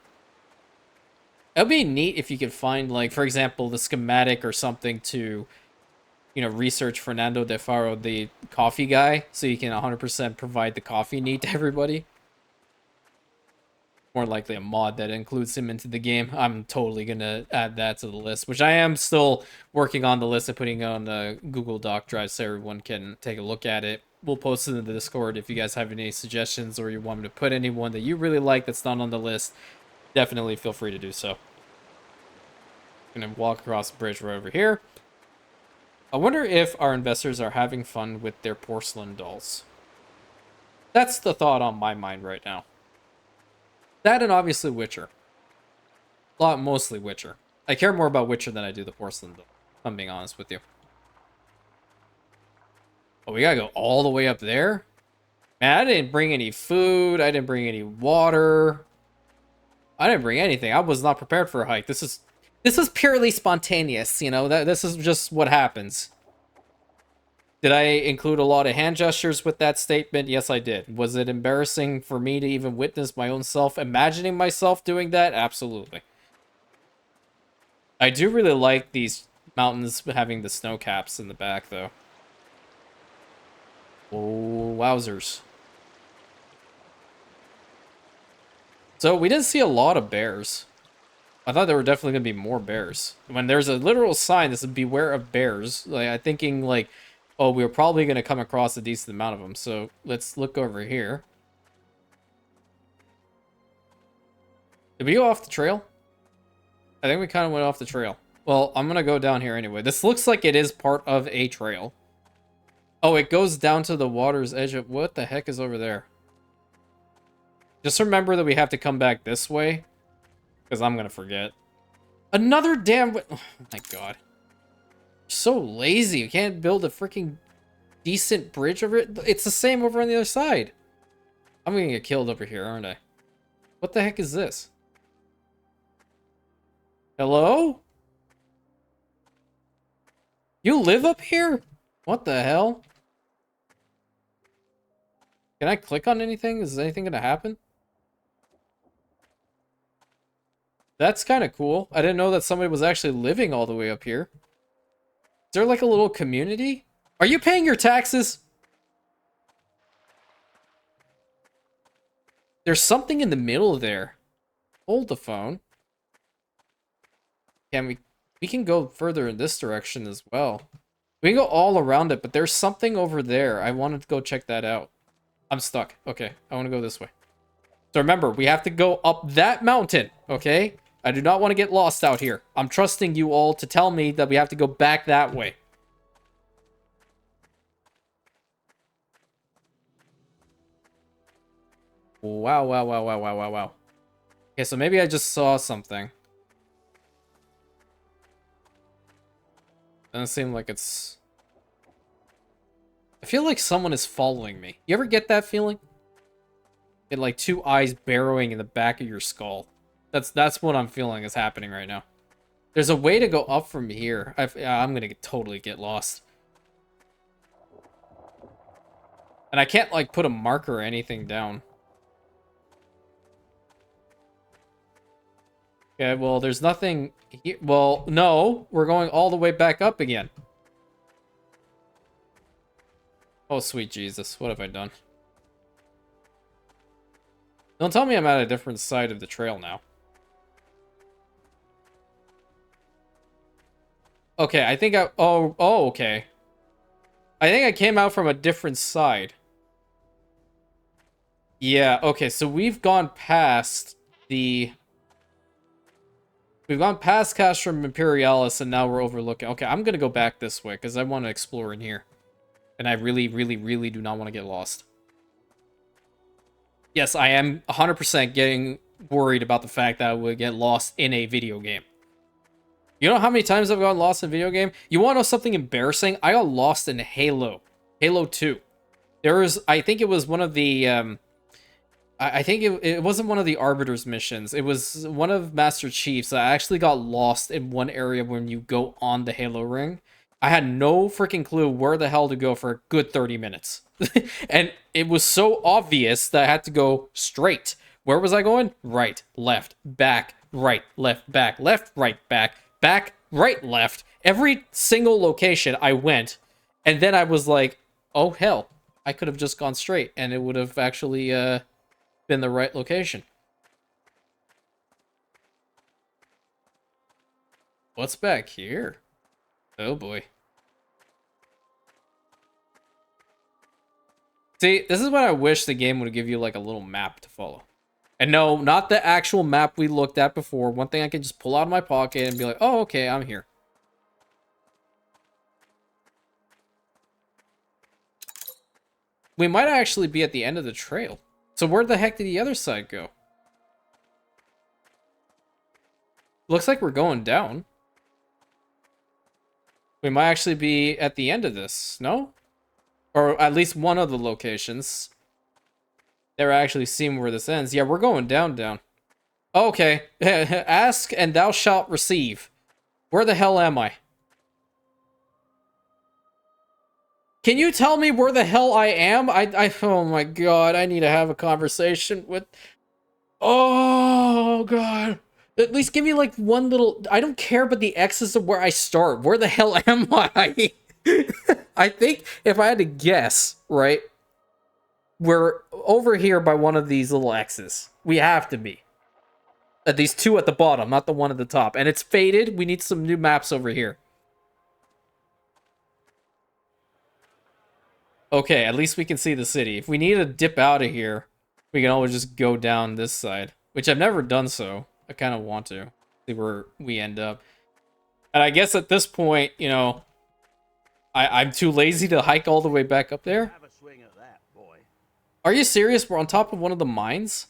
It'd be neat if you could find, like, for example, the schematic or something to, research Fernando de Faro, the coffee guy, so you can 100% provide the coffee need to everybody. More likely a mod that includes him into the game. I'm totally gonna add that to the list, which I am still working on the list of putting on the Google Doc drive so everyone can take a look at it. We'll post it in the Discord if you guys have any suggestions or you want me to put anyone that you really like that's not on the list. Definitely feel free to do so. I'm gonna walk across the bridge right over here. I wonder if our investors are having fun with their porcelain dolls. That's the thought on my mind right now. That and obviously Witcher. Mostly Witcher. I care more about Witcher than I do the porcelain doll, if I'm being honest with you. Oh, we gotta go all the way up there? Man, I didn't bring any food. I didn't bring any water. I didn't bring anything. I was not prepared for a hike. This is purely spontaneous, this is just what happens. Did I include a lot of hand gestures with that statement? Yes, I did. Was it embarrassing for me to even witness my own self imagining myself doing that? Absolutely. I do really like these mountains having the snow caps in the back, though. Oh, wowzers. So we didn't see a lot of bears. I thought there were definitely going to be more bears. When there's a literal sign that says beware of bears, like, I'm thinking, like, oh, we were probably going to come across a decent amount of them. So let's look over here. Did we go off the trail? I think we kind of went off the trail. Well, I'm going to go down here anyway. This looks like it is part of a trail. Oh, it goes down to the water's edge of... What the heck is over there? Just remember that we have to come back this way. Because I'm going to forget. Another damn... Oh my god. So lazy. You can't build a freaking decent bridge over it. It's the same over on the other side. I'm going to get killed over here, aren't I? What the heck is this? Hello? You live up here? What the hell? Can I click on anything? Is anything going to happen? That's kind of cool. I didn't know that somebody was actually living all the way up here. Is there like a little community? Are you paying your taxes? There's something in the middle there. Hold the phone. Can we can go further in this direction as well. We can go all around it, but there's something over there. I wanted to go check that out. I'm stuck. Okay, I want to go this way. So remember, we have to go up that mountain, okay? I do not want to get lost out here. I'm trusting you all to tell me that we have to go back that way. Wow, wow, wow, wow, wow, wow, wow. Okay, so maybe I just saw something. Doesn't seem like it's... I feel like someone is following me. You ever get that feeling? Get like two eyes burrowing in the back of your skull. That's what I'm feeling is happening right now. There's a way to go up from here. I'm gonna totally get lost. And I can't like put a marker or anything down. Okay, well, there's nothing here. Well, no, we're going all the way back up again. Oh, sweet Jesus, what have I done? Don't tell me I'm at a different side of the trail now. Okay, I think oh, okay. I think I came out from a different side. Yeah, okay, so we've gone past the... We've gone past Castrum Imperialis, and now we're overlooking... Okay, I'm gonna go back this way, because I want to explore in here. And I really, really, really do not want to get lost. Yes, I am 100% getting worried about the fact that I would get lost in a video game. You know how many times I've gotten lost in a video game? You want to know something embarrassing? I got lost in Halo. Halo 2. There was... I think it was one of the... I think it wasn't one of the Arbiter's missions. It was one of Master Chief's. I actually got lost in one area when you go on the Halo ring. I had no freaking clue where the hell to go for a good 30 minutes. And it was so obvious that I had to go straight. Where was I going? Right, left, back, right, left, back, right, back, right, left. Every single location I went, and then I was like, oh hell, I could have just gone straight, and it would have actually been the right location. What's back here? Oh boy. See, this is what I wish the game would give you, like, a little map to follow. And no, not the actual map we looked at before. One thing I can just pull out of my pocket and be like, oh, okay, I'm here. We might actually be at the end of the trail. So where the heck did the other side go? Looks like we're going down. We might actually be at the end of this, no? Or at least one of the locations. Never actually seen where this ends. Yeah, we're going down. Okay. Ask and thou shalt receive. Where the hell am I? Can you tell me where the hell I am? Oh my god, I need to have a conversation with... Oh god. At least give me like one little... I don't care about the X's of where I start. Where the hell am I? I think if I had to guess, right? We're over here by one of these little X's. We have to be. These two at the bottom, not the one at the top. And it's faded. We need some new maps over here. Okay, at least we can see the city. If we need to dip out of here, we can always just go down this side. Which I've never done so. I kind of want to. See where we end up. And I guess at this point, you know, I'm too lazy to hike all the way back up there. Have a swing at that, boy. Are you serious? We're on top of one of the mines?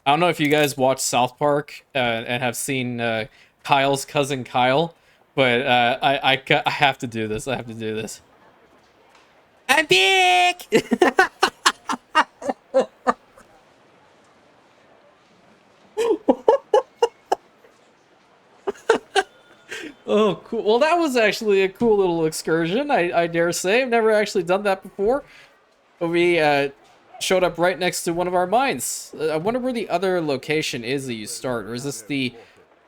I don't know if you guys watch South Park and have seen Kyle's cousin Kyle, but I have to do this. I have to do this. I'm big! Oh, cool. Well, that was actually a cool little excursion, I dare say. I've never actually done that before. But we showed up right next to one of our mines. I wonder where the other location is that you start. Or is this the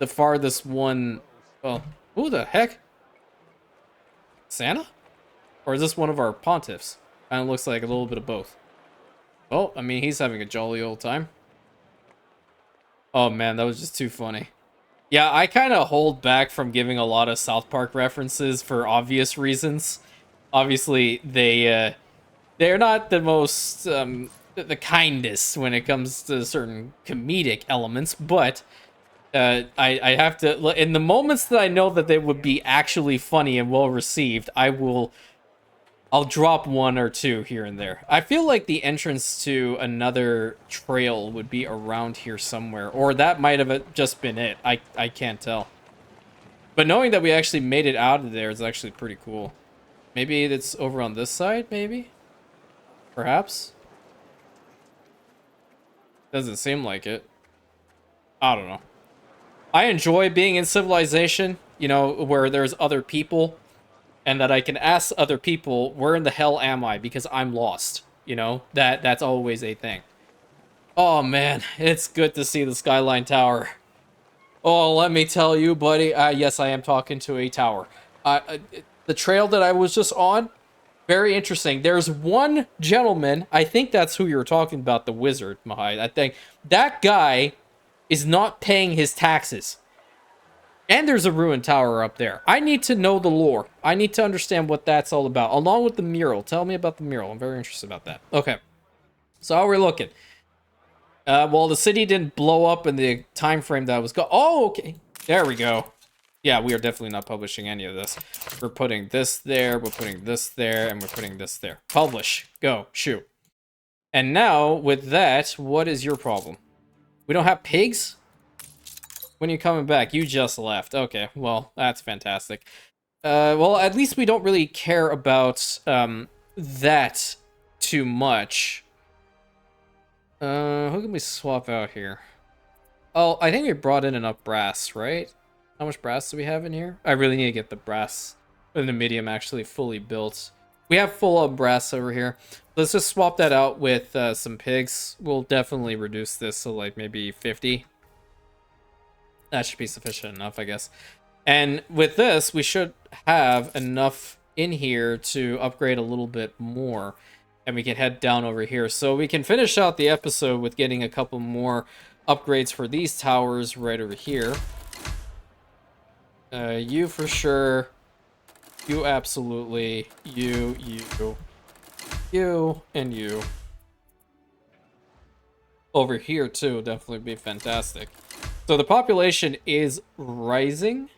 farthest one? Well, who the heck? Santa? Or is this one of our pontiffs? Kind of looks like a little bit of both. Oh, I mean, he's having a jolly old time. Oh man, that was just too funny. Yeah, I kind of hold back from giving a lot of South Park references for obvious reasons. Obviously, they're not the most the kindest when it comes to certain comedic elements, but I have to, in the moments that I know that they would be actually funny and well received, I'll drop one or two here and there. I feel like the entrance to another trail would be around here somewhere, or that might have just been it. I can't tell. But knowing that we actually made it out of there is actually pretty cool. Maybe it's over on this side, maybe? Perhaps? Doesn't seem like it. I don't know. I enjoy being in Civilization, you know, where there's other people, and that I can ask other people, where in the hell am I? Because I'm lost, you know? That's always a thing. Oh man, it's good to see the Skyline Tower. Oh, let me tell you, buddy. Yes, I am talking to a tower. The trail that I was just on, very interesting. There's one gentleman, I think that's who you were talking about, the wizard, Mahai. I think that guy is not paying his taxes. And there's a ruined tower up there. I need to know the lore. I need to understand what that's all about, along with the mural. Tell me about the mural. I'm very interested about that. Okay. So how are we looking? Well, the city didn't blow up in the time frame that I was oh, okay. There we go. Yeah, we are definitely not publishing any of this. We're putting this there, we're putting this there, and we're putting this there. Publish. Go. Shoot. And now, with that, what is your problem? We don't have pigs? When are you coming back? You just left. Okay, well, that's fantastic. Well, at least we don't really care about that too much. Who can we swap out here? Oh, I think we brought in enough brass, right? How much brass do we have in here? I really need to get the brass in the medium actually fully built. We have full-up brass over here. Let's just swap that out with some pigs. We'll definitely reduce this to like maybe 50. That should be sufficient enough, I guess. And with this, we should have enough in here to upgrade a little bit more. And we can head down over here. So we can finish out the episode with getting a couple more upgrades for these towers right over here. You for sure. You absolutely. You, and you. Over here too, definitely be fantastic. So the population is rising.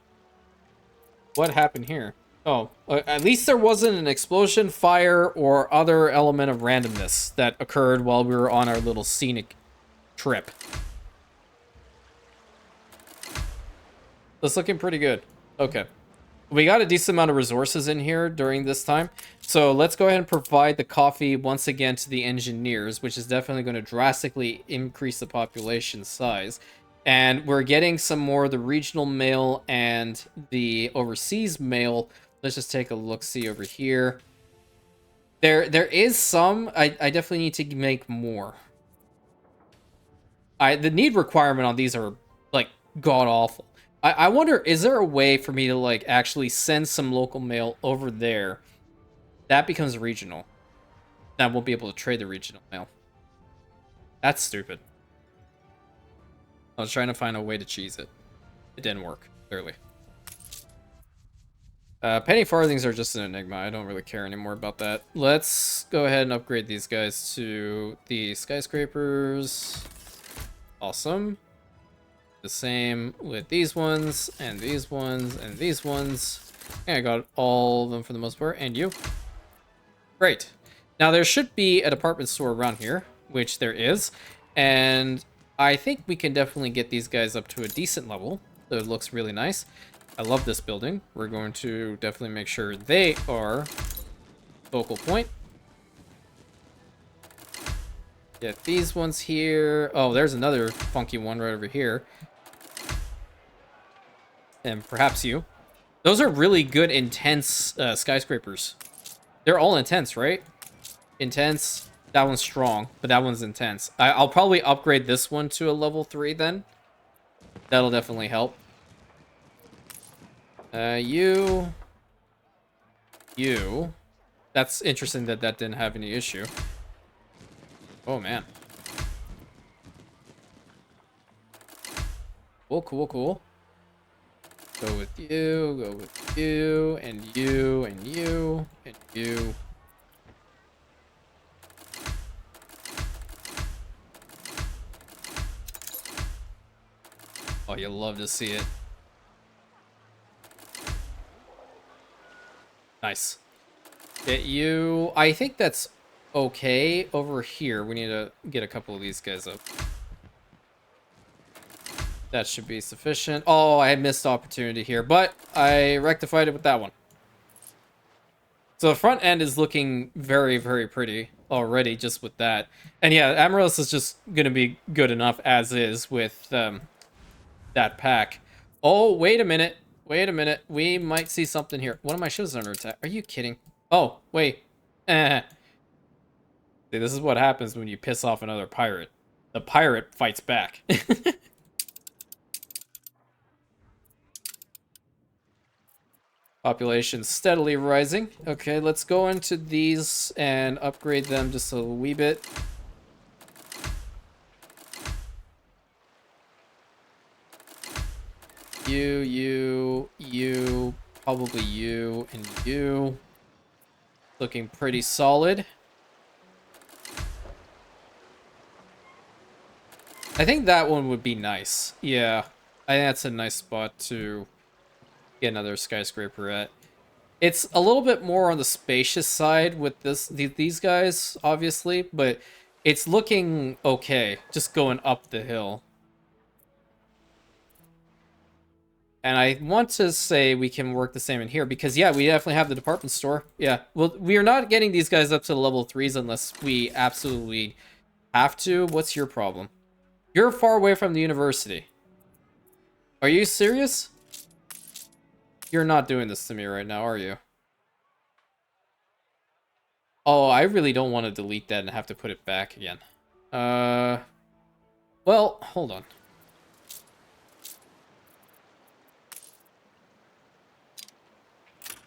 What happened here? Oh, at least there wasn't an explosion, fire, or other element of randomness that occurred while we were on our little scenic trip. That's looking pretty good. Okay. We got a decent amount of resources in here during this time. So let's go ahead and provide the coffee once again to the engineers, which is definitely going to drastically increase the population size. And we're getting some more of the regional mail and the overseas mail. Let's just take a look-see over here. There is some. I definitely need to make more. The need requirement on these are like god-awful. I wonder, is there a way for me to like actually send some local mail over there? That becomes regional. I won't be able to trade the regional mail. That's stupid. I was trying to find a way to cheese it. It didn't work, clearly. Penny farthings are just an enigma. I don't really care anymore about that. Let's go ahead and upgrade these guys to the skyscrapers. Awesome. The same with these ones, and these ones, and these ones. And I got all of them for the most part, and you. Great. Now there should be a department store around here, which there is, and I think we can definitely get these guys up to a decent level. So it looks really nice. I love this building. We're going to definitely make sure they are focal point. Get these ones here. Oh, there's another funky one right over here. And perhaps you. Those are really good, intense skyscrapers. They're all intense, right? Intense. That one's strong, but that one's intense. I'll probably upgrade this one to a level 3 then. That'll definitely help. You. That's interesting that that didn't have any issue. Oh, man. Cool, cool, cool. Go with you, and you, and you, and you. Oh, you'll love to see it. Nice. Get you. I think that's okay. Over here, we need to get a couple of these guys up. That should be sufficient. Oh, I had missed opportunity here, but I rectified it with that one. So the front end is looking very, very pretty already just with that. And yeah, Amaryllis is just going to be good enough as is with that pack. Oh, wait a minute. Wait a minute. We might see something here. One of my ships is under attack. Are you kidding? Oh, wait. See, this is what happens when you piss off another pirate. The pirate fights back. Population steadily rising. Okay, let's go into these and upgrade them just a wee bit. You, probably you, and you. Looking pretty solid. I think that one would be nice. Yeah, I think that's a nice spot to get another skyscraper at. It's a little bit more on the spacious side with these guys, obviously, but it's looking okay, just going up the hill. And I want to say we can work the same in here because, yeah, we definitely have the department store. Yeah, well, we are not getting these guys up to the level 3s unless we absolutely have to. What's your problem? You're far away from the university. Are you serious? You're not doing this to me right now, are you? Oh, I really don't want to delete that and have to put it back again. Well, hold on.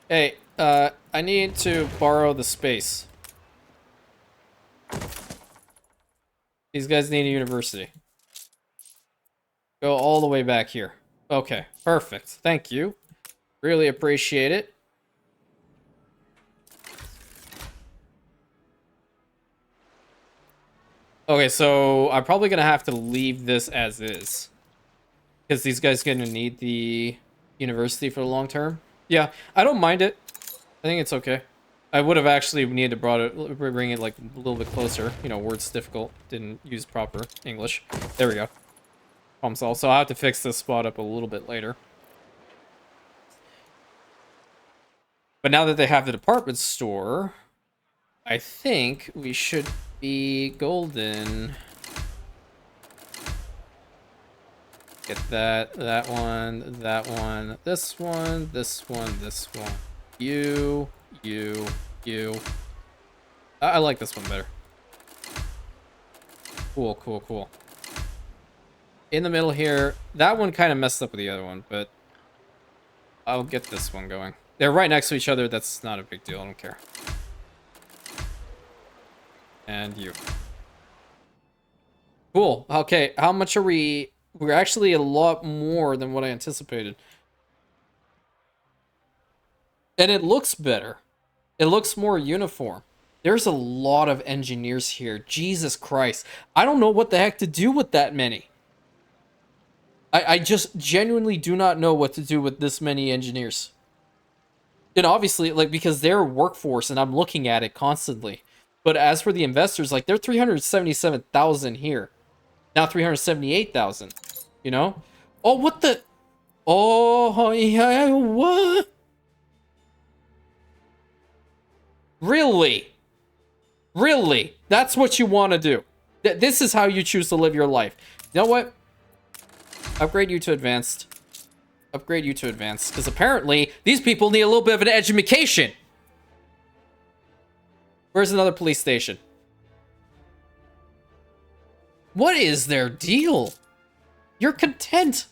Hey, I need to borrow the space. These guys need a university. Go all the way back here. Okay, perfect. Thank you. Really appreciate it. Okay, so I'm probably gonna have to leave this as is. Because these guys are gonna need the university for the long term. Yeah, I don't mind it. I think it's okay. I would have actually needed to bring it like a little bit closer. You know, words difficult. Didn't use proper English. There we go. Problem solved. So I'll have to fix this spot up a little bit later. But now that they have the department store, I think we should be golden. Get that one, this one, this one, this one. You. I like this one better. Cool, cool, cool. In the middle here, that one kind of messed up with the other one, but I'll get this one going. They're right next to each other. That's not a big deal. I don't care. And you. Cool. Okay, how much are we? We're actually a lot more than what I anticipated. And it looks better. It looks more uniform. There's a lot of engineers here. Jesus Christ. I don't know what the heck to do with that many. I just genuinely do not know what to do with this many engineers. And obviously, like, because they're workforce and I'm looking at it constantly. But as for the investors, like, they're 377,000 here. Now 378,000. You know? Oh, what the? Oh, yeah, what? Really? Really? That's what you want to do? This is how you choose to live your life. You know what? Upgrade you to advanced. Upgrade you to advanced. Because apparently, these people need a little bit of an education. Where's another police station? What is their deal? You're content.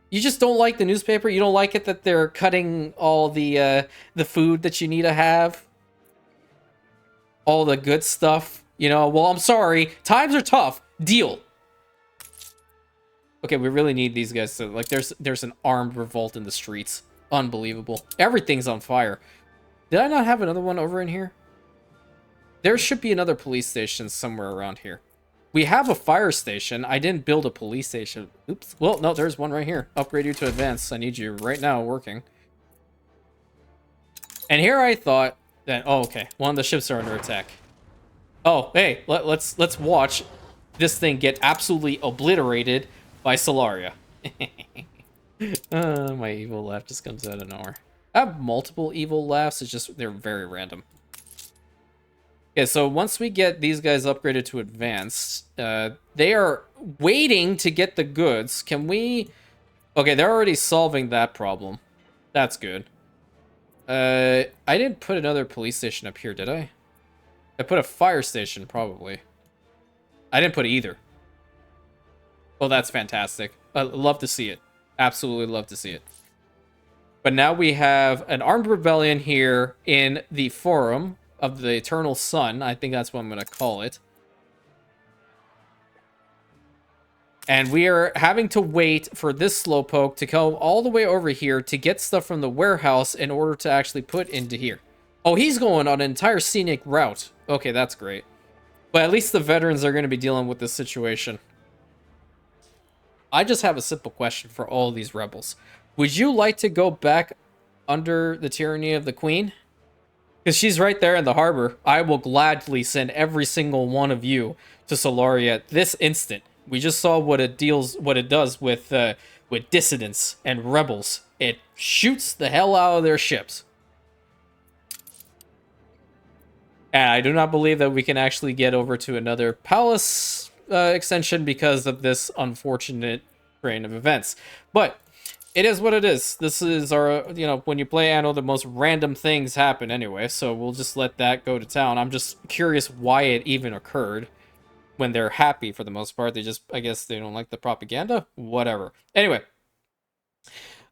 You just don't like the newspaper? You don't like it that they're cutting all the food that you need to have? All the good stuff? You know, well, I'm sorry. Times are tough. Deal. Okay, we really need these guys to, like, there's an armed revolt in the streets. Unbelievable. Everything's on fire. Did I not have another one over in here? There should be another police station somewhere around here. We have a fire station. I didn't build a police station. Oops. Well, no, there's one right here. Upgrade you to advanced. I need you right now working. And here I thought that, oh, okay, one of the ships are under attack. Oh, hey, let's watch this thing get absolutely obliterated by Solaria. My evil laugh just comes out of nowhere. I have multiple evil laughs. It's just they're very random. Okay, so once we get these guys upgraded to advanced, they are waiting to get the goods. Can we? Okay, they're already solving that problem. That's good. I didn't put another police station up here, did I? I put a fire station, probably. I didn't put either. Oh, that's fantastic. I love to see it. Absolutely love to see it. But now we have an armed rebellion here in the Forum of the Eternal Sun. I think that's what I'm going to call it. And we are having to wait for this slowpoke to come all the way over here to get stuff from the warehouse in order to actually put into here. Oh, he's going on an entire scenic route. Okay, that's great. But at least the veterans are going to be dealing with this situation. I just have a simple question for all these rebels. Would you like to go back under the tyranny of the Queen? Because she's right there in the harbor. I will gladly send every single one of you to Solaria at this instant. We just saw what it does with dissidents and rebels. It shoots the hell out of their ships. And I do not believe that we can actually get over to another palace extension because of this unfortunate train of events. But it is what it is. This is our, when you play Anno, the most random things happen anyway, so we'll just let that go to town. I'm just curious why it even occurred when they're happy for the most part. They just, I guess they don't like the propaganda? Whatever. Anyway,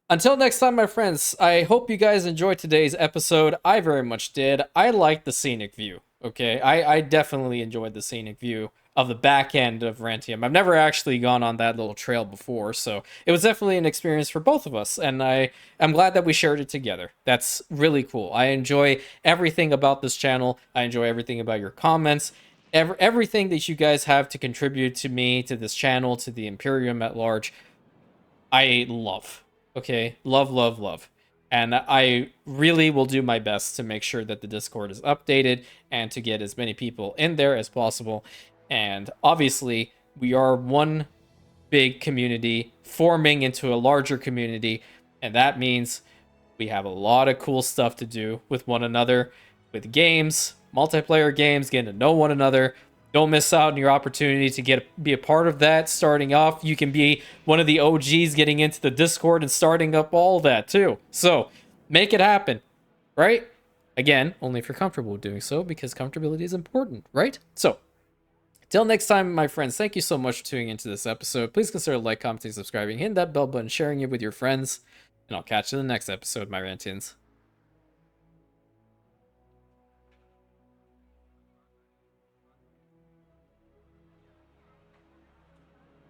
until next time, my friends, I hope you guys enjoyed today's episode. I very much did. I liked the scenic view, okay? I definitely enjoyed the scenic view of the back end of Rantium. I've never actually gone on that little trail before, so it was definitely an experience for both of us, and I'm glad that we shared it together. That's really cool. I enjoy everything about this channel. I enjoy everything about your comments. Everything that you guys have to contribute to me, to this channel, to the Imperium at large. I love. Okay, love, love, love. And I really will do my best to make sure that the Discord is updated and to get as many people in there as possible. And obviously, we are one big community forming into a larger community, and that means we have a lot of cool stuff to do with one another, with games, multiplayer games, getting to know one another. Don't miss out on your opportunity to be a part of that starting off. You can be one of the OGs getting into the Discord and starting up all that too. So make it happen, right? Again, only if you're comfortable with doing so, because comfortability is important, right? So till next time, my friends, thank you so much for tuning into this episode. Please consider like, commenting, subscribing, hitting that bell button, sharing it with your friends, and I'll catch you in the next episode, my Rantians.